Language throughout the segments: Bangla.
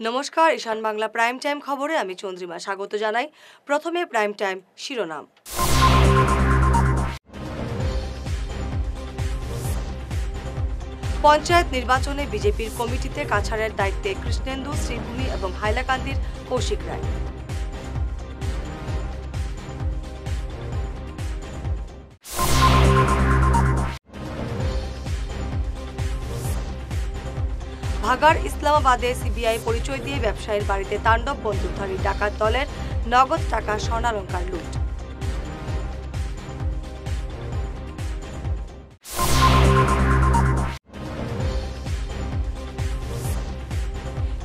নমস্কার, ঈশান বাংলা প্রাইম টাইম খবরে আমি চন্দ্রিমা স্বাগত জানাই। প্রথমে প্রাইম টাইম শিরোনাম। পঞ্চায়েত নির্বাচনে বিজেপির কমিটিতে কাছাড়ের দায়িত্বে কৃষ্ণেন্দু, শ্রীভূমি এবং হাইলাকান্দির কৌশিক রায়। ভাগাড় ইসলামাবাদে সিবিআই পরিচয় দিয়ে ব্যবসায়ীর বাড়িতে তাণ্ডব বন্দুকধারী ডাকাত দলের নগদ টাকা, স্বর্ণালংকার লুট।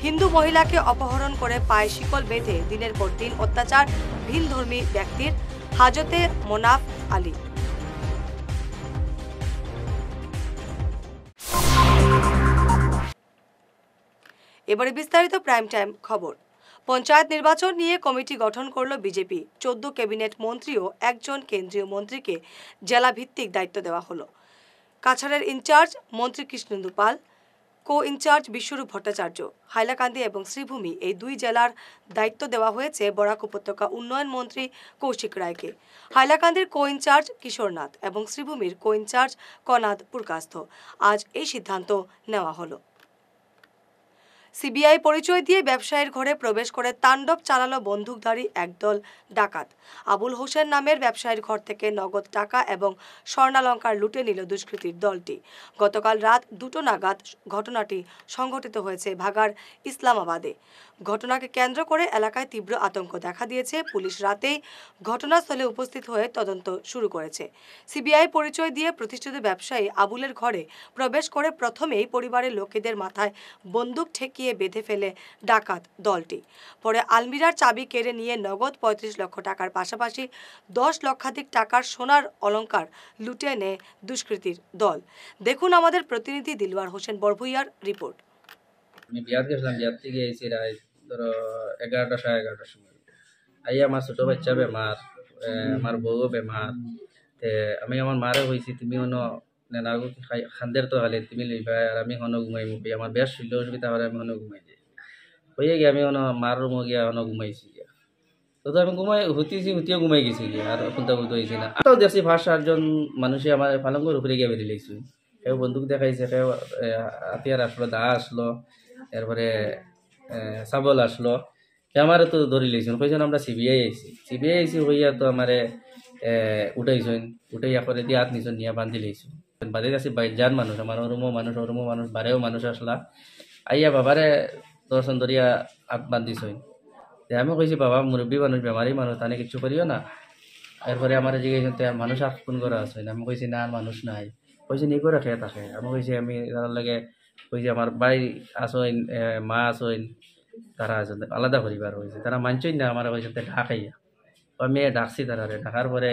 হিন্দু মহিলাকে অপহরণ করে পায়ে শিকল বেঁধে দিনের পর দিন অত্যাচার ভিনধর্মী ব্যক্তির, হাজতে মোনাফ আলী। এবারে বিস্তারিত প্রাইম টাইম খবর। পঞ্চায়েত নির্বাচন নিয়ে কমিটি গঠন করল বিজেপি। 14 ক্যাবিনেট মন্ত্রী ও একজন কেন্দ্রীয় মন্ত্রীকে জেলা ভিত্তিক দায়িত্ব দেওয়া হলো। কাছাড়ের ইনচার্জ মন্ত্রী কৃষ্ণেন্দু পাল, কো ইনচার্জ বিশ্বরূপ ভট্টাচার্য, হাইলাকান্দি এবং শ্রীভূমি এই দুই জেলার দায়িত্ব দেওয়া হয়েছে বরাক উপত্যকা উন্নয়ন মন্ত্রী কৌশিক রায়কে। হাইলাকান্দির কো ইনচার্জ কিশোরনাথ এবং শ্রীভূমির কো ইনচার্জ কনাদ পুরকাস্থ। আজ এই সিদ্ধান্ত নেওয়া হলো। সিবিআই পরিচয় দিয়ে ব্যবসায়ীর ঘরে প্রবেশ করে তাণ্ডব চালালো বন্দুকধারী একদল ডাকাত। আবুল হোসেন নামের ব্যবসায়ীর ঘর থেকে নগদ টাকা এবং স্বর্ণালংকার লুটে নিল দুষ্কৃতীর দলটি। গতকাল রাত 2টো নাগাদ ঘটনাটি সংঘটিত হয়েছে ভাগাড় ইসলামাবাদে। ঘটনাকে কেন্দ্র করে এলাকায় তীব্র আতঙ্ক দেখা দিয়েছে। পুলিশ রাতেই ঘটনাস্থলে উপস্থিত হয়ে তদন্ত শুরু করেছে। সিবিআই পরিচয় দিয়ে প্রতিষ্ঠিত ব্যবসায়ী আবুলের ঘরে প্রবেশ করে প্রথমেই পরিবারের লোকেদের মাথায় বন্দুক ঠেকিয়ে বেঁধে ফেলে ডাকাত দলটি। পরে আলমিরার চাবি কেড়ে নিয়ে নগদ 35 লক্ষ টাকার পাশাপাশি 10 লক্ষাধিক টাকার সোনার অলংকার লুটে নেয় দুষ্কৃতীর দল। দেখুন আমাদের প্রতিনিধি দিলওয়ার হোসেন বড়ভুইয়ার রিপোর্ট। আমি বিয়াত গেছিলাম, বিয়াত থেকে এসে রাত ধরো 11টা সাড়ে 11টার সময় আইয়া আমার ছোট বাচ্চা বেমার, আমার বউও বেমার। আমি আমার মারে হয়েছি তুমি হনো নেনাগো খান্দের তো হালে তুমি লইবা আর আমি হনো ঘুমাইমু। আমার বেশ শরীর অসুবিধা হলে আমি হনো ঘুমাই যাই হয়ে গিয়ে আমি হনো মার রুমো গিয়া হনো ঘুমাইছি গিয়া। তো আমি ঘুমাই হুতিও ঘুমাই গেছি গিয়া আর খুলতা বুলতে হয়েছি না। তো দেখছি 5-7 জন মানুষে আমার পালঙ্গর উপরে গিয়ে বেরিয়ে লাগছে। কেউ বন্দুক দেখাইছে, কেউ হাতিয়ার আসলো, দা আসলো, এরপরে সাবল আসলো। আমারও তো ধরি লইছেন, কইছেন আমরা সিবিআই আইছি হইয়া তো আমারে উঠাইছেন, উঠাইয়া করে দিয়ে হাত নিছেন নিয়ে বান্ধি লইছেন। বাদে গেছি বাইজান মানুষ, আমার ওরমো মানুষ বারেও মানুষ আসলা আইয়া বাবারে দর্শন ধরিয়া হাত বান্ধিছেন। আমি কইছি বাবা মুরব্বী মানুষ, বেমারি মানুষ, তানে কিছু করিও না। এরপরে আমার জিজ্ঞাসা মানুষ আর ফোন করা আছেন, আমি কইছি না আর মানুষ নাই। কইছে নি করে খেয়ে থাকে। আমি কইছি আমি তার লাগে কইছি আমার ভাই আসইন, মা আসইন, তারা আছে আলাদা পরিবার হয়েছে, তারা মানছই না আমার কইছে ঢাকাইয়া। আমি ডাকছি তারারে, ডাকার পরে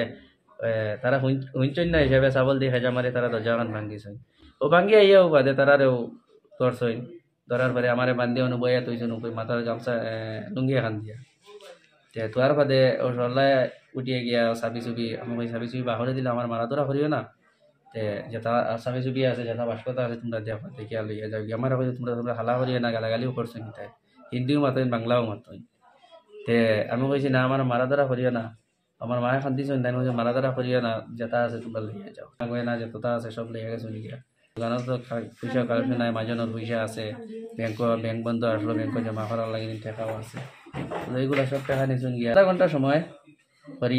তারা হুঁচই না হিসাবে চাবল দিয়ে হেজা মারি তারা দরজাখান ভাঙ্গিছইন। ও ভাঙ্গি আইয়াও বাদে তারারেও ধরছইন। ধরার পরে আমারে বান্ধি বইয়া তৈছেন মাথার গামছা লুঙ্গি এখান দিয়া তোয়ার বাদে ও সরলায় উঠিয়ে গিয়া চাবি চুবি, আমি ওই চাবি চুবি বাহরে দিলে আমার মারা ধরা করিও না। যেটা চাবি চুবি আছে, যেটা বাস্কতা আছে তোমরা দেওয়া দেখিয়া লইয়া যাও। আমার কইছে তোমরা হালা করিয়া না, গালাগালিও করছো নিতাই, হিন্দিও মাতইন বাংলাও মাতইন। আমি কইছি না আমার মারা ধরা করিও না। আমার মায়ে খান্দিছেন, তাই কইছে মারা ধরা করিও না, যেটা আছে তোমরা লইয়া যাও। কই না যেটা আছে সব লইয়া গেছো নিগিয়া। দোকানত তো পয়সা কালেকশন নাই, মাজনের পয়সা আছে, ব্যাংক বন্ধ আসলো, ব্যাংক জমা করার লাগে টাকাও আছে, এইগুলো সব টাকা নিয়েছেন গিয়া। আধা ঘন্টা সময়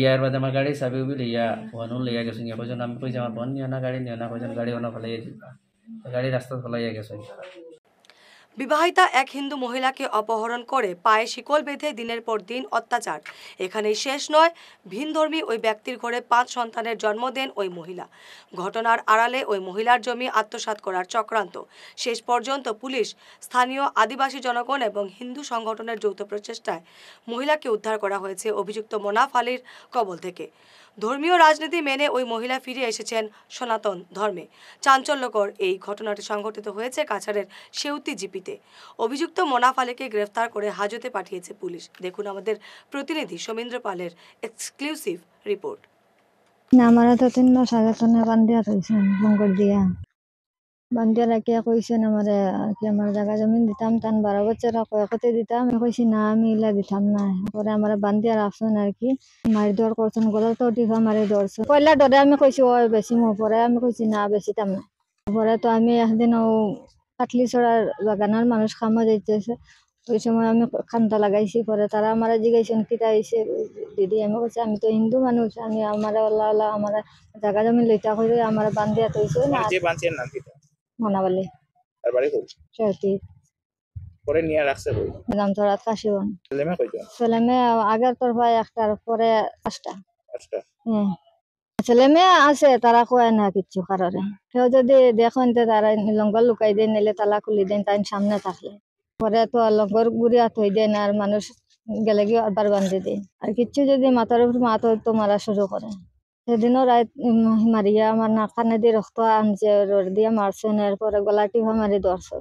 ইয়ার বাদে আমার গাড়ি চাবি উবি লইয়া ফোন লইয়া গেছেন গিয়া। কইজন আমি কইছি আমার বোন নিও না, গাড়ি নিও না। কইজন গাড়ি ওনা ফেলাইয়া দিবা, গাড়ি রাস্তা ফেলাইয়া গেছেন। বিবাহিতা এক হিন্দু মহিলাকে অপহরণ করে পায়ে শিকল বেঁধে দিনের পর দিন অত্যাচার এখানেই শেষ নয়। ভিনধর্মী ওই ব্যক্তির ঘরে 5 সন্তানের জন্ম দেন ওই মহিলা। ঘটনার আড়ালে ওই মহিলার জমি আত্মসাৎ করার চক্রান্ত। শেষ পর্যন্ত পুলিশ, স্থানীয় আদিবাসী জনগণ এবং হিন্দু সংগঠনের যৌথ প্রচেষ্টায় মহিলাকে উদ্ধার করা হয়েছে অভিযুক্ত মোনাফ আলীর কবল থেকে। ধর্মীয় রাজনীতি মেনে ওই মহিলা ফিরে এসেছেন সনাতন ধর্মে। চাঞ্চল্যকর এই ঘটনাটি সংঘটিত হয়েছে কাছাড়ের সেউতি জিপিতে। অভিযুক্ত মোনাফ আলীকে গ্রেফতার করে হাজতে পাঠিয়েছে পুলিশ। দেখুন আমাদের প্রতিনিধি সমীন্দ্র পালের এক্সক্লুসিভ রিপোর্ট। না, আমার তো 3 মাস আগে তো বান্ধিয়া রয়েছেন লঙ্গর দিয়া। বান্ধিয়া রাখিয়া কইছেন আমারে কি আমার জায়গা জমিন দিতাম তান 12 বছর কয়েকতে দিতাম আমি কইছি না আমি ইলা দিতাম না পরে আমার বান্ধিয়া রাখছেন আর কি মারি দর করছেন গলা তো টিফা মারি ধরছেন পয়লা ডরে আমি কইছি ও বেশি মো পরে আমি কইছি না বেশিতাম না পরে তো আমি একদিন ও কাটলি ছড়ার বাগানের মানুষ খামা যাইতেছে ওই সময় আমি খান্তা লাগাইছি পরে তারা আমার জিজ্ঞাসন কিতা হয়েছে দিদি আমি কইছি আমি তো হিন্দু মানুষ আমি আমার আল্লাহ আমার জায়গা জমি লইতা করে আমার বান্ধিয়া তৈছে না যে বাঁচিয়ে নাম কিতা মনাবলি আর বাড়ি কই সত্যি পরে নিয়ে রাখছে কই নাম তো রাত কাশিবন ছেলেমে কইতো ছেলে মেয়ে আগের তরফায় একটার পরে 5টা আচ্ছা হ্যাঁ ছেলে মেয়ে আছে তারা কয় না কিচ্ছু কারণে কেউ যদি দেখেন তো তারা লঙ্গর লুকাই দেন নিলে তালা খুলি দেন তাই সামনে থাকলে পরে তো লঙ্গর গুড়িয়া থই দেন আর মানুষ গেলে গিয়ে আবার বান্ধে দেয় আর কিচ্ছু যদি মাথার উপর মাথা তো মারা শুরু করে সেদিনও রাত মারিয়া আমার না কানে দিয়ে রক্ত আনছে রোড দিয়ে মারছেন এরপরে গলা টিপা মারি ধরছে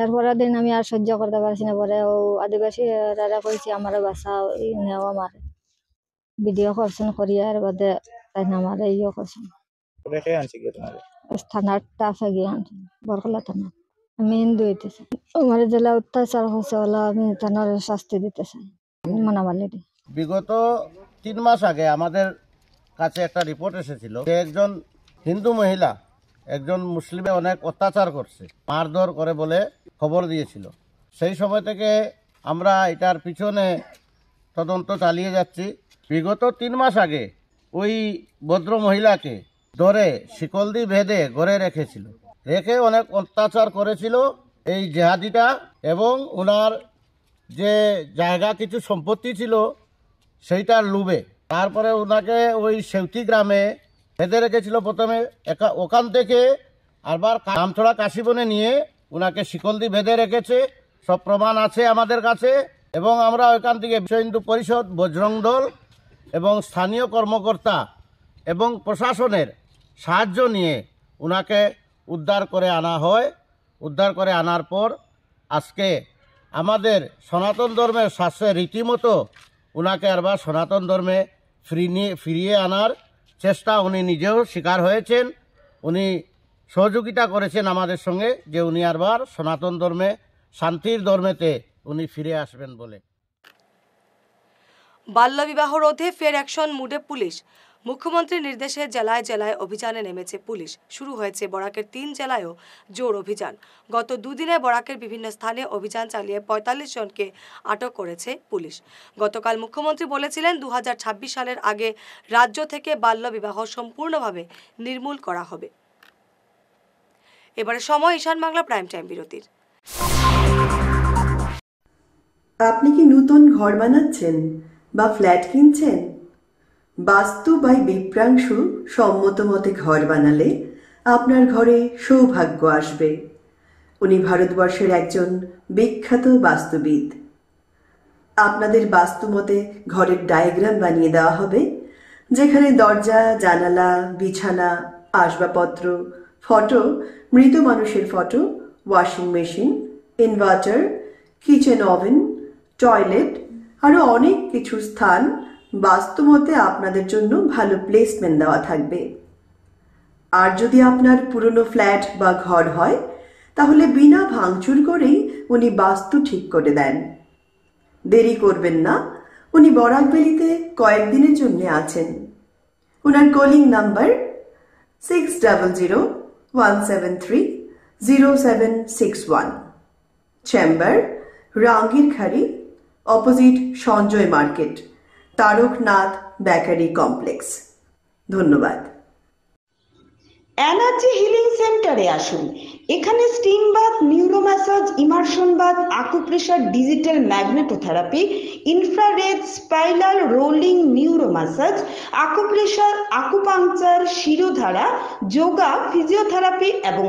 এরপরে দিন আমি আর সহ্য করতে পারছি না পরে ও আদিবাসী দাদা কইছি আমার বাসা নেওয়া মারে ভিডিও করছেন করিয়া এর বাদে তাই না আমার ইয়ে করছেন পরে কে আনছি কি তোমার থানার টাফে গিয়ে আনছেন বরকলা থানা আমি হিন্দু হইতেছি আমার জেলা অত্যাচার হচ্ছে ওলা আমি থানার শাস্তি দিতে চাই মানামালি বিগত 3 মাস আগে আমাদের কাছে একটা রিপোর্ট এসেছিল যে একজন হিন্দু মহিলা একজন মুসলিমে অনেক অত্যাচার করছে মারধর করে বলে খবর দিয়েছিল সেই সময় থেকে আমরা এটার পিছনে তদন্ত চালিয়ে যাচ্ছি বিগত 3 মাস আগে ওই ভদ্র মহিলাকে ধরে শিকল দিয়ে বেঁধে ঘরে রেখেছিল রেখে অনেক অত্যাচার করেছিল এই জেহাদিটা এবং ওনার যে জায়গা কিছু সম্পত্তি ছিল সেইটার লোভে তারপরে ওনাকে ওই সেউতি গ্রামে বেঁধে রেখেছিল প্রথমে ওখান থেকে আবার কামছড়া কাশিবনে নিয়ে ওনাকে শিকল দিয়ে বেঁধে রেখেছে সব প্রমাণ আছে আমাদের কাছে এবং আমরা ওইখান থেকে বিশ্ব হিন্দু পরিষদ বজরং দল এবং স্থানীয় কর্মকর্তা এবং প্রশাসনের সাহায্য নিয়ে ওনাকে উদ্ধার করে আনা হয় উদ্ধার করে আনার পর আজকে আমাদের সনাতন ধর্মের শাস্ত্রে রীতিমতো ওনাকে আবার সনাতন ধর্মে ফিরিয়ে আনার চেষ্টা উনি নিজেও স্বীকার হয়েছেন উনি সহযোগিতা করেছেন আমাদের সঙ্গে যে উনি আবার সনাতন ধর্মে শান্তির ধর্মেতে উনি ফিরে আসবেন বলে বাল্যবিবাহ রোধে ফের অ্যাকশন মুডে পুলিশ মুখ্যমন্ত্রীর নির্দেশে জেলায় জেলায় অভিযানে নেমেছে পুলিশ শুরু হয়েছে বরাকের 3 জেলায়ও জোর অভিযান গত দুদিনে বরাকের বিভিন্ন স্থানে অভিযান চালিয়ে 45 জনকে আটক করেছে পুলিশ গতকাল মুখ্যমন্ত্রী বলেছিলেন 2026 সালের আগে রাজ্য থেকে বাল্যবিবাহ সম্পূর্ণভাবে নির্মূল করা হবে এবারে সময় ঈশান বাংলা প্রাইম টাইম বিরতির আপনি কি নতুন ঘর বানাচ্ছেন বা ফ্ল্যাট কিনছেন বাস্তু বাই বিপ্রাংশু সম্মত মতে ঘর বানালে আপনার ঘরে সৌভাগ্য আসবে উনি ভারতবর্ষের একজন বিখ্যাত বাস্তুবিদ আপনাদের বাস্তু মতে ঘরের ডায়াগ্রাম বানিয়ে দেওয়া হবে যেখানে দরজা জানালা বিছানা আসবাবপত্র ফটো মৃত মানুষের photo washing machine inverter kitchen oven toilet আরো অনেক কিছু স্থান বাস্তুমতে আপনাদের জন্য ভালো প্লেসমেন্ট দেওয়া থাকবে আর যদি আপনার পুরনো ফ্ল্যাট বা ঘর হয় তাহলে বিনা ভাঙচুর করেই উনি বাস্তু ঠিক করে দেন দেরি করবেন না উনি বরাকবেলিতে কয়েকদিনের জন্য আছেন ওনার calling number 6001730761 chamber Rangirkhari opposite Sanjay market Taraknath bakery complex ধন্যবাদ এনার্জি হিলিং সেন্টারে আসুন এখানে steam bath neuro massage immersion bath acupressure digital magnetotherapy infrared spiral rolling neuro massage acupressure acupuncture shirodhara yoga physiotherapy এবং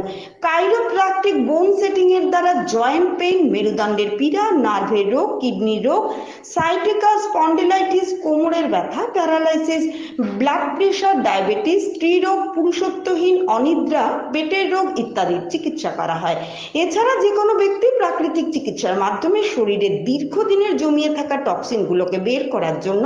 কাইরোপ্র্যাকটিক বোন সেটিং এর দ্বারা জয়েন্ট পেইন মেরুদণ্ডের পীড়া নার্ভের রোগ কিডনি রোগ সাইটিকা স্পন্ডিলাইটিস কোমরের ব্যথা প্যারালাইসিস ব্লাড প্রেশার ডায়াবেটিস স্ত্রীরোগ পুরুষত্বহীন দীর্ঘদিন অনিদ্রা, পেটের রোগ ইত্যাদির চিকিৎসা করা হয়। এছাড়া যে কোনো ব্যক্তি প্রাকৃতিক চিকিৎসার মাধ্যমে শরীরে দীর্ঘদিনের জমিয়ে থাকা টক্সিনগুলোকে বের করার জন্য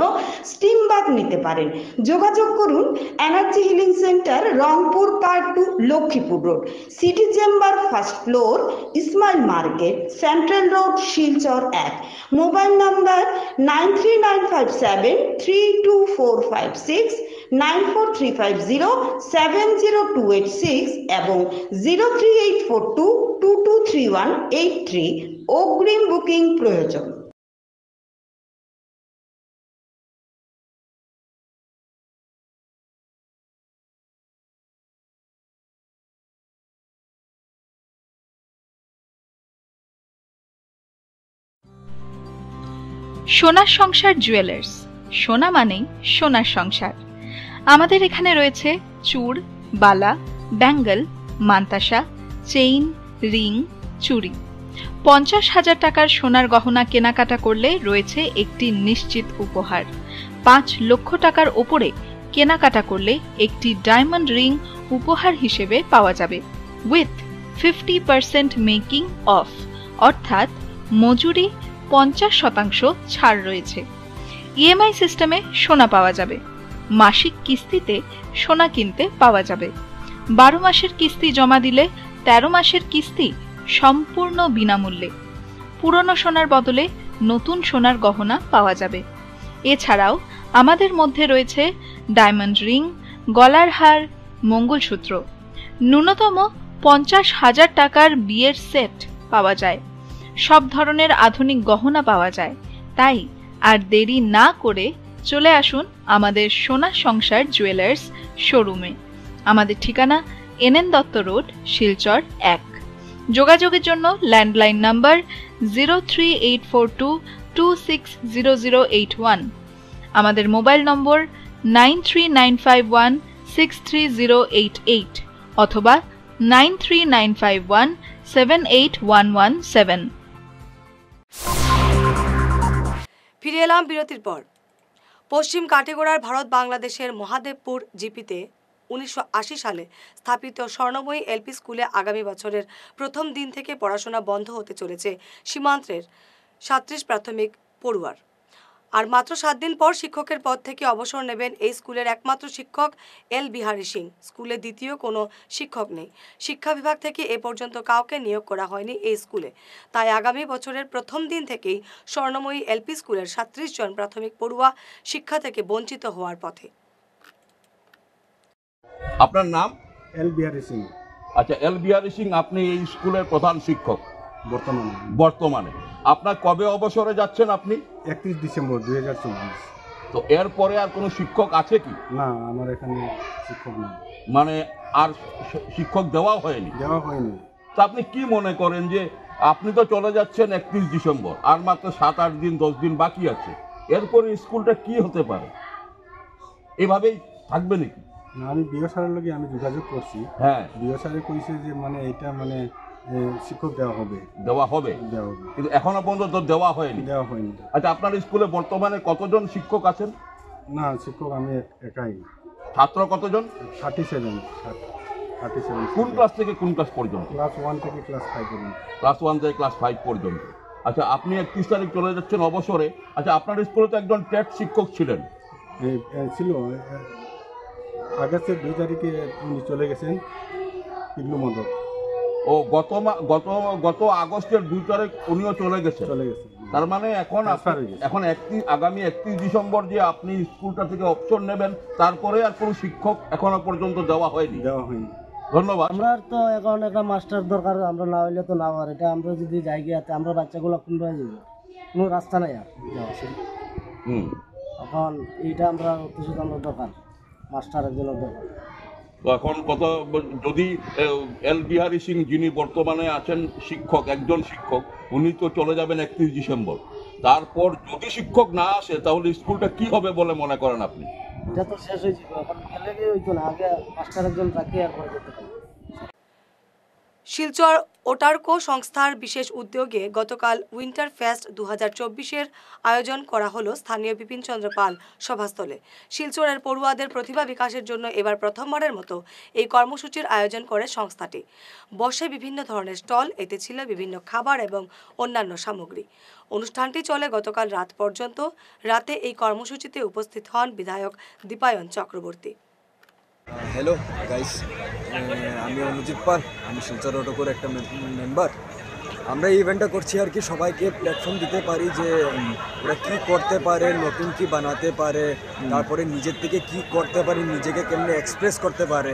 স্টিম বাথ নিতে পারেন। যোগাযোগ করুন energy healing centre, Rangpur part 2, Lakshmipur road, city chamber, first floor, Ismail market, central road, Silchar 1। Mobile number 9395732456, 9435070286 এবং 03842223183। অগ্রিম বুকিং প্রয়োজন। সোনার সংসার জুয়েলার্স, সোনা মানেই সোনার সংসার। আমাদের এখানে রয়েছে চূড়, বালা, ব্যাঙ্গল, মান্তাসা, চেইন, রিং, চুড়ি। 50,000 টাকার সোনার গহনা কেনাকাটা করলে রয়েছে একটি নিশ্চিত উপহার। 5 লক্ষ টাকার ওপরে কেনাকাটা করলে একটি ডায়মন্ড রিং উপহার হিসেবে পাওয়া যাবে উইথ 50% মেকিং অফ, অর্থাৎ মজুরি 50% ছাড় রয়েছে। ইএমআই সিস্টেমে সোনা পাওয়া যাবে। মাসিক কিস্তিতে সোনা কিনতে পাওয়া যাবে। 12 মাসের কিস্তি জমা দিলে 13 মাসের কিস্তি সম্পূর্ণ বিনামূল্যে। পুরনো সোনার বদলে নতুন সোনার গহনা পাওয়া যাবে। এছাড়াও আমাদের মধ্যে রয়েছে ডায়মন্ড রিং, গলার হার, মঙ্গলসূত্র। ন্যূনতম 50,000 টাকার বিয়ের সেট পাওয়া যায়। সব ধরনের আধুনিক গহনা পাওয়া যায়। তাই আর দেরি না করে চলে আসুন আমাদের সোনা সংসার জুয়েলার্স শোরুমে। আমাদের ঠিকানা NN দত্ত রোড, শিলচর 1। যোগাযোগের জন্য ল্যান্ডলাইন নাম্বার 03842260081, আমাদের মোবাইল নম্বর 9395163088 অথবা 9395178117। ফিরে এলাম বিরতির পর। পশ্চিম কাটিগড়ার ভারত বাংলাদেশের মহাদেবপুর জিপিতে 1980 সালে স্থাপিত স্বর্ণময়ী এলপি স্কুলে আগামী বছরের প্রথম দিন থেকে পড়াশোনা বন্ধ হতে চলেছে সীমান্তের 37 প্রাথমিক পড়ুয়ার। আর মাত্র 7 দিন পর শিক্ষকের পদ থেকে অবসর নেবেন এই স্কুলের একমাত্র শিক্ষক এল বিহারী সিং। স্কুলে দ্বিতীয় কোনো শিক্ষক নেই। শিক্ষা বিভাগ থেকে এ পর্যন্ত কাউকে নিয়োগ করা হয়নি এই স্কুলে। তাই আগামী বছরের প্রথম দিন থেকেই স্বর্ণময়ী এলপি স্কুলের 37 জন প্রাথমিক পড়ুয়া শিক্ষা থেকে বঞ্চিত হওয়ার পথে। আপনার নাম? এল বিহারী সিং। আচ্ছা, এল বিহারী সিং, আপনি এই স্কুলের প্রধান শিক্ষক বর্তমানে। আপনার কবে অবসরে যাচ্ছেন আপনি? 31 ডিসেম্বর 2024। তো এরপরে আর কোনো শিক্ষক আছে কি? না, আমার এখানে শিক্ষক নেই। মানে আর শিক্ষক দেওয়া হয়নি? তো আপনি কি মনে করেন যে আপনি তো চলে যাচ্ছেন 31 ডিসেম্বর, আর মাত্র 7-8 দিন 10 দিন বাকি আছে, এরপরে স্কুলটা কি হতে পারে? এভাবেই থাকবে নাকি? না, আমি বিও স্যারের লগে আমি যোগাযোগ করছি। হ্যাঁ, বিও স্যারে কইছে যে মানে এটা মানে শিক্ষক দেওয়া হবে। কিন্তু এখনো পর্যন্ত দেওয়া হয়নি। আচ্ছা, আপনার স্কুলে বর্তমানে কতজন শিক্ষক আছেন? না, শিক্ষক আমি একাই। ছাত্র কতজন? 37। কোন ক্লাস থেকে কোন ক্লাস পর্যন্ত? ক্লাস 1 থেকে ক্লাস 5 পর্যন্ত। ক্লাস 1 থেকে ক্লাস 5 পর্যন্ত। আচ্ছা, আপনি 31 তারিখ চলে যাচ্ছেন অবসরে। আচ্ছা, আপনার স্কুলে তো একজন টেট শিক্ষক ছিলেন। ছিল, আগস্টের 2 তারিখে উনি চলে গেছেন পিগলু মদক। ও গত আগস্টের 2 তারিখ উনিও চলে গেছে। তার মানে এখন আগামী 31 ডিসেম্বর যে আপনি স্কুলটা থেকে অবসর নেবেন, তারপরে আর কোনো শিক্ষক এখনো পর্যন্ত দেওয়া হয়নি। ধন্যবাদ। আমরা তো এখন একটা মাস্টার দরকার, আমরা না হইলে তো না আর এটা আমরা যদি যাই গিয়ে আমরা বাচ্চাগুলো কোনভাবে যাবো, কোনো রাস্তা নাই আর এখন এইটা আমরা আমরা দরকার, মাস্টার একজনের দরকার। তো এখন যদি এল বিহারী সিং যিনি বর্তমানে আছেন শিক্ষক, একজন শিক্ষক, উনি তো চলে যাবেন 31 ডিসেম্বর। তারপর যদি শিক্ষক না আসে তাহলে স্কুলটা কি হবে বলে মনে করেন আপনি? এটা তো শেষ হয়ে যাবে, এখন গেলে হইতো না, আগে মাস্টার একজন রাখি আর করে যেতে পারি। শিলচর ওটার্কো সংস্থার বিশেষ উদ্যোগে গতকাল উইন্টার ফেস্ট 2024-এর আয়োজন করা হলো স্থানীয় বিপিন চন্দ্র পাল সভাস্থলে। শিলচরের পড়ুয়াদের প্রতিভা বিকাশের জন্য এবার প্রথমবারের মতো এই কর্মসূচির আয়োজন করে সংস্থাটি। বসে বিভিন্ন ধরনের স্টল, এতে ছিল বিভিন্ন খাবার এবং অন্যান্য সামগ্রী। অনুষ্ঠানটি চলে গতকাল রাত পর্যন্ত। রাতে এই কর্মসূচিতে উপস্থিত হন বিধায়ক দীপায়ন চক্রবর্তী। হ্যালো গাইস, আমি অনুজিৎ পাল, আমি শিলচর অটোকোর একটা মেম্বার। আমরা এই ইভেন্টটা করছি আর কি সবাইকে প্ল্যাটফর্ম দিতে পারি যে ওরা কী করতে পারে, নতুন কি বানাতে পারে, তারপরে নিজের থেকে কি করতে পারে, নিজেকে কেমনে এক্সপ্রেস করতে পারে,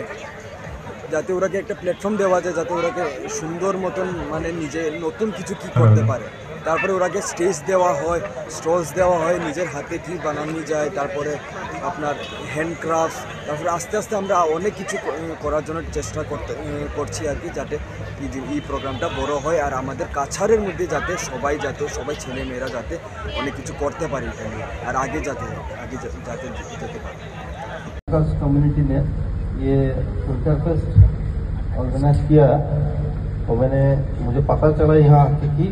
যাতে ওরাকে একটা প্ল্যাটফর্ম দেওয়া যায়, যাতে ওরাকে সুন্দর মতন মানে নিজে নতুন কিছু কি করতে পারে। তারপরে ওরাকে স্টেজ দেওয়া হয়, স্টলস দেওয়া হয়, নিজের হাতে কী বানানো যায়, তারপরে আপনার হ্যান্ডক্রাফট, তারপরে আস্তে আস্তে আমরা অনেক কিছু করার জন্য চেষ্টা করছি আর কি, যাতে এই প্রোগ্রামটা বড় হয় আর আমাদের কাছাড়ের মধ্যে যাতে সবাই ছেলে মেয়েরা যাতে অনেক কিছু করতে পারে এটা নিয়ে, আর আগে যাতে যেতে पारे। कम्युनिटी ने ये विंटर फेस्ट ऑर्गेनाइज किया, तो मुझे पता चला यहाँ कि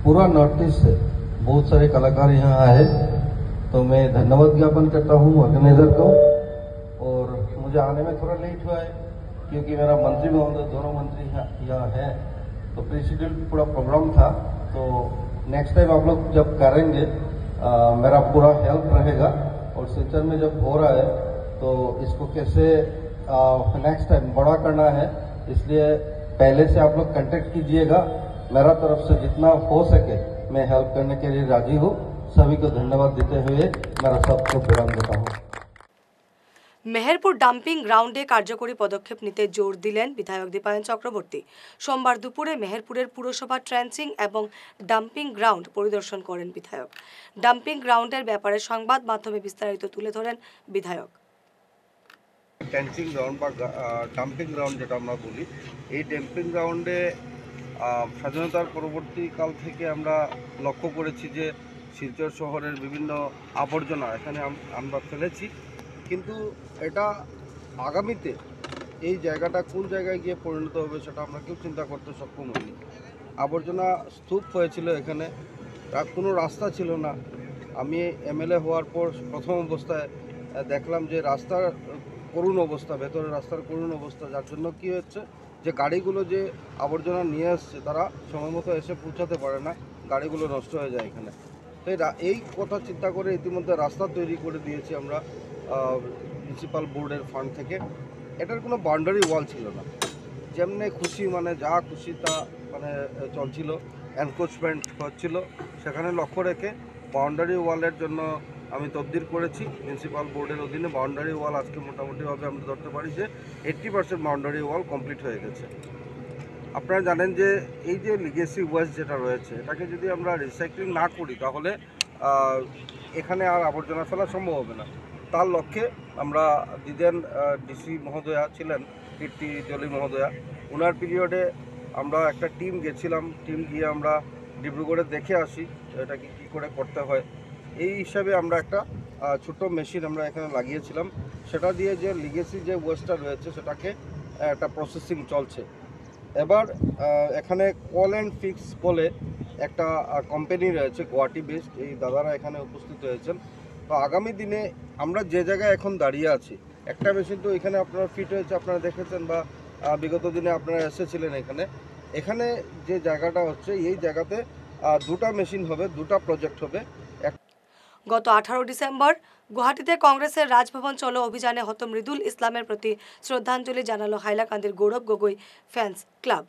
पूरा नॉर्थ ईस्ट से बहुत सारे कलाकार यहाँ आए, तो मैं धन्यवाद ज्ञापन करता हूँ ऑर्गेनाइजर को। और मुझे आने में थोड़ा लेट हुआ है क्योंकि मेरा मंत्री महोदय दोनों मंत्री यहाँ हैं, तो प्रेसिडेंट पूरा प्रोग्राम था। तो नेक्स्ट टाइम आप लोग जब करेंगे मेरा पूरा हेल्प रहेगा। और सिलचर में जब हो रहा है तो इसको कैसे नेक्स्ट टाइम बड़ा करना है, इसलिए पहले से आप लोग कांटेक्ट कीजिएगा। मेरा तरफ से जितना हो सके मैं हेल्प करने के लिए राजी हूँ। सभी को धन्यवाद देते हुए मेरा सबको विराम देता हूँ। মেহেরপুর ডাম্পিং গ্রাউন্ডে কার্যকরী পদক্ষেপ নিতে জোর দিলেন বিধায়ক দীপায়ন চক্রবর্তী। সোমবার দুপুরে মেহেরপুরের পুরসভা ট্রেঞ্চিং এবং ডাম্পিং গ্রাউন্ড পরিদর্শন করেন বিধায়ক। ডাম্পিং গ্রাউন্ডের ব্যাপারে সংবাদ মাধ্যমে বিস্তারিত তুলে ধরেন বিধায়ক। ট্রেঞ্চিং গ্রাউন্ড বা ডাম্পিং গ্রাউন্ড যেটা আমরা বলি, এই ডাম্পিং গ্রাউন্ডে স্বাধীনতার পরবর্তীকাল থেকে আমরা লক্ষ্য করেছি যে শিলচর শহরের বিভিন্ন আবর্জনা এখানে আমরা ফেলেছি, কিন্তু এটা আগামীতে এই জায়গাটা কোন জায়গায় গিয়ে পরিণত হবে সেটা আমরা কেউ চিন্তা করতে সক্ষম হইনি। আবর্জনা স্তূপ হয়েছিল এখানে, কোনো রাস্তা ছিল না। আমি এমএলএ হওয়ার পর প্রথম অবস্থায় দেখলাম যে রাস্তার করুণ অবস্থা, ভেতরের রাস্তার করুণ অবস্থা, যার জন্য কী হচ্ছে যে গাড়িগুলো যে আবর্জনা নিয়ে আসছে তারা সময় মতো এসে পৌঁছাতে পারে না, গাড়িগুলো নষ্ট হয়ে যায় এখানে। তো এই কথা চিন্তা করে ইতিমধ্যে রাস্তা তৈরি করে দিয়েছি আমরা মিউনিসিপ্যাল বোর্ডের ফান্ড থেকে। এটার কোনো বাউন্ডারি ওয়াল ছিল না, যেমনি খুশি মানে যা খুশি তা মানে চলছিল, এনক্রোচমেন্ট হচ্ছিল। সেখানে লক্ষ্য রেখে বাউন্ডারি ওয়ালের জন্য আমি তদবির করেছি। মিউনিসিপ্যাল বোর্ডের অধীনে বাউন্ডারি ওয়াল আজকে মোটামুটিভাবে আমরা ধরতে পারি যে 80% বাউন্ডারি ওয়াল কমপ্লিট হয়ে গেছে। আপনারা জানেন যে এই যে লিগেসি ওয়েস্ট যেটা রয়েছে, এটাকে যদি আমরা রিসাইক্লিং না করি তাহলে এখানে আর আবর্জনা ফেলা সম্ভব হবে না। তার লক্ষ্যে আমরা দিদেন ডিসি মহোদয়া ছিলেন, কীর্তি জলি মহোদয়া, ওনার পিরিয়ডে আমরা একটা টিম গেছিলাম। টিম গিয়ে আমরা ডিব্রুগড়ে দেখে আসি এটাকে কী করে করতে হয়। এই হিসাবে আমরা একটা ছোট মেশিন আমরা এখানে লাগিয়েছিলাম, সেটা দিয়ে যে লিগেসি যে ওয়েস্টটা রয়েছে সেটাকে একটা প্রসেসিং চলছে। এবার এখানে কল অ্যান্ড ফিক্স বলে একটা কোম্পানি রয়েছে গুয়াহাটি বেসড, এই দাদারা এখানে উপস্থিত হয়েছেন। তো আগামী দিনে আমরা যে জায়গায় এখন দাঁড়িয়ে আছি, একটা মেশিন তো এখানে আপনারা ফিট হয়েছে, আপনারা দেখেছেন বা বিগত দিনে আপনারা এসেছিলেন এখানে যে জায়গাটা হচ্ছে এই জায়গাতে দুটা মেশিন হবে, দুটা প্রজেক্ট হবে। গত 18 ডিসেম্বর গুয়াহাটিতে কংগ্রেসের রাজভবন চলো অভিযানে হত মৃদুল ইসলামের প্রতি শ্রদ্ধাঞ্জলি জানালো হাইলাকান্দির গৌরব গগৈ ফ্যান্স ক্লাব।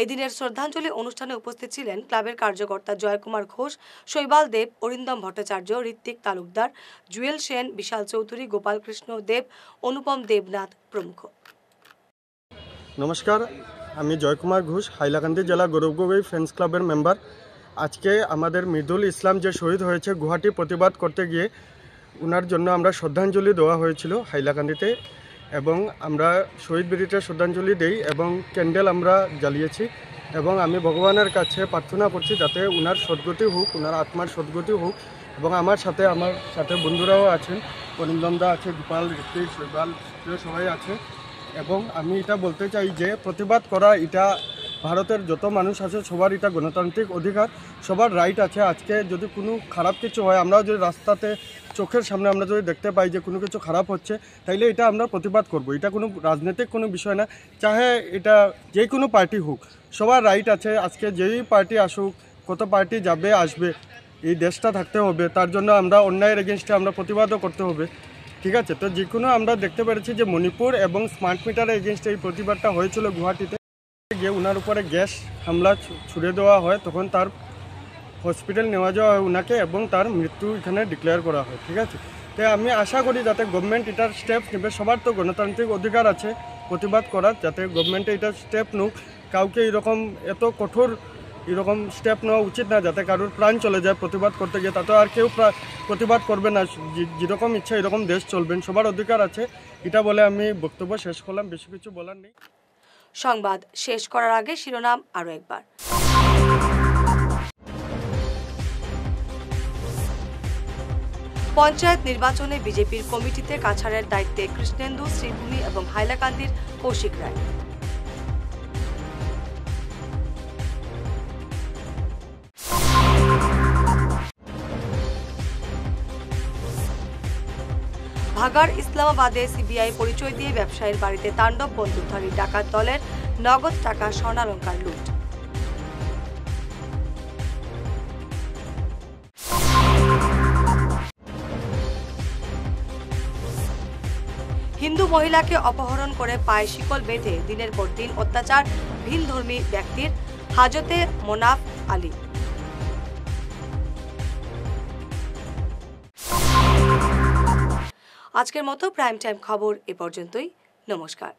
এদিনের শ্রদ্ধাঞ্জলি অনুষ্ঠানে উপস্থিত ছিলেন ক্লাবের কার্যকর্তা জয়কুমার ঘোষ, শৈবাল দেব, অরিন্দম ভট্টাচার্য, ঋত্বিক তালুকদার, জুয়েল সেন, বিশাল চৌধুরী, গোপাল কৃষ্ণ দেব, অনুপম দেবনাথ প্রমুখ। নমস্কার, আমি জয়কুমার ঘোষ, হাইলাকান্দি জেলা গৌরব গগৈ ফ্যান্স ক্লাবের মেম্বার। আজকে আমাদের মৃদুল ইসলাম যে শহীদ হয়েছে গুয়াহাটি প্রতিবাদ করতে গিয়ে, ওনার জন্য আমরা শ্রদ্ধাঞ্জলি দেওয়া হয়েছিল হাইলাকান্দিতে, এবং আমরা শহীদ বেদিতে শ্রদ্ধাঞ্জলি দেই এবং ক্যান্ডেল আমরা জ্বালিয়েছি। এবং আমি ভগবানের কাছে প্রার্থনা করছি যাতে ওনার সদ্গতি হোক, ওনার আত্মার সদ্গতি হোক। এবং আমার সাথে বন্ধুরাও আছেন, অরিন্দমদা আছে, গোপাল, ঋত্বিক, শৈবাল, সবাই আছে। এবং আমি এটা বলতে চাই যে প্রতিবাদ করা এটা ভারতের যত মানুষ আছে সবার এটা গণতান্ত্রিক অধিকার, সবার রাইট আছে। আজকে যদি কোনো খারাপ কিছু হয়, আমরাও যদি রাস্তাতে চোখের সামনে আমরা যদি দেখতে পাই যে কোনো কিছু খারাপ হচ্ছে, তাইলে এটা আমরা প্রতিবাদ করব। এটা কোনো রাজনৈতিক কোনো বিষয় না, চাহে এটা যে কোনো পার্টি হোক, সবার রাইট আছে। আজকে যেই পার্টি আসুক, কত পার্টি যাবে আসবে, এই দেশটা থাকতে হবে, তার জন্য আমরা অন্যায়ের এগেনস্টে আমরা প্রতিবাদও করতে হবে, ঠিক আছে। তো যে কোনো আমরা দেখতে পেরেছি যে মণিপুর এবং স্মার্ট মিটারের এগেনস্টে এই প্রতিবাদটা হয়েছিল গুয়াহাটিতে, গিয়ে ওনার উপরে গ্যাস হামলা ছুড়ে দেওয়া হয়, তখন তার হসপিটাল নেওয়া যাওয়া হয় ওনাকে, এবং তার মৃত্যু এখানে ডিক্লেয়ার করা হয়, ঠিক আছে। তো আমি আশা করি যাতে গভর্নমেন্ট এটার স্টেপ নেবে, সবার তো গণতান্ত্রিক অধিকার আছে প্রতিবাদ করার, যাতে গভর্নমেন্টে এটা স্টেপ নিক। কাউকে এরকম এত কঠোর এরকম স্টেপ নেওয়া উচিত না, যাতে কারোর প্রাণ চলে যায় প্রতিবাদ করতে গিয়ে, তাতে আর কেউ প্রতিবাদ করবে না। যেরকম ইচ্ছা এরকম দেশ চলবেন, সবার অধিকার আছে, এটা বলে আমি বক্তব্য শেষ করলাম, বেশি কিছু বলার নেই। সংবাদ শেষ করার আগে শিরোনাম আরো একবার। পঞ্চায়েত নির্বাচনে বিজেপির কমিটিতে কাছাড়ের দায়িত্বে কৃষ্ণেন্দু, শ্রীভূমি এবং হাইলাকান্দির কৌশিক রায়। ভাগার ইসলামাবাদে সিবিআই পরিচয় দিয়ে ব্যবসায়ীর বাড়িতে তাণ্ডব বন্দুকধারী ডাকাত দলের নগদ টাকা, স্বর্ণালংকার লুট। হিন্দু মহিলাকে অপহরণ করে পায়ে শিকল বেঁধে দিনের পর দিন অত্যাচার ভিনধর্মী ব্যক্তির, হাজতে মোনাফ আলী। আজকের মতো প্রাইম টাইম খবর এ পর্যন্তই। নমস্কার।